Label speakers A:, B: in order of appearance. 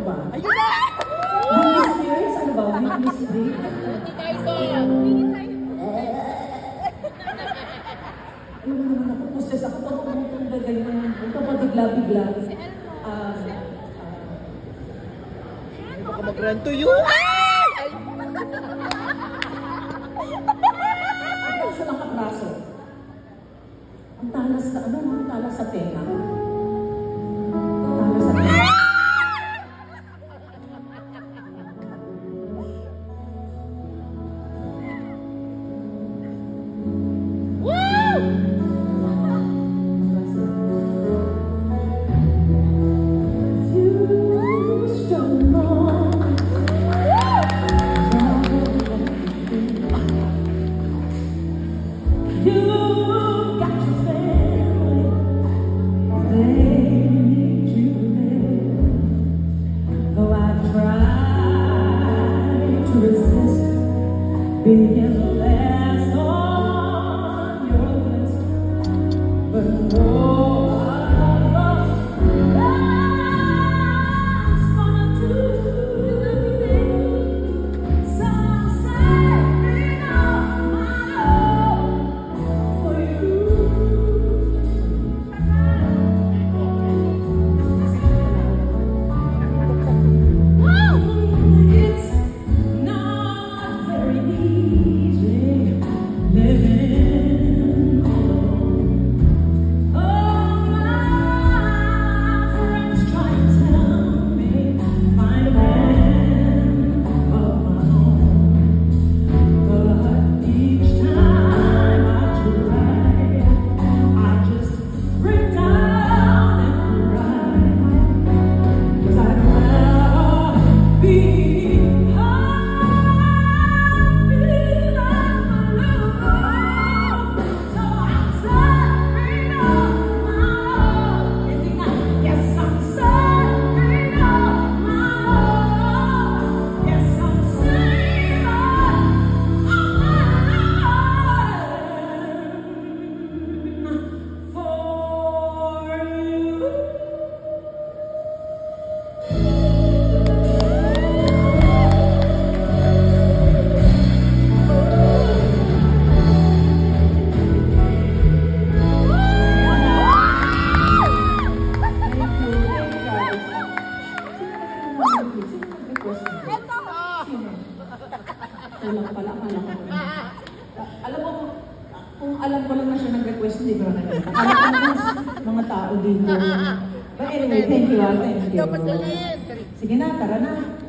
A: ba?
B: Ayun na!
A: Britney Spears? Ano ba? Britney Spears? Ano naman ako, puses ako pag pumupunta ganyan. Ito pa bigla-bigla.
B: Baka mag-run to you. Ay!
A: Sa nakabraso. Ang talas na, ano? Ang talas sa tenga. Ang talas sa tenga. Being the last on your list, but no other love's gonna do anything. Some say off my love for you. It's not very easy living alone. Oh, my friends try to tell me find a man of my own, but each time I try, I just break down and cry, 'cause I'd rather be alam mo, kung alam ko lang na siya nag-request, hindi ko na nag-request. Alam ko mga tao dito. But anyway, thank you. Thank you. Sige na, tara na.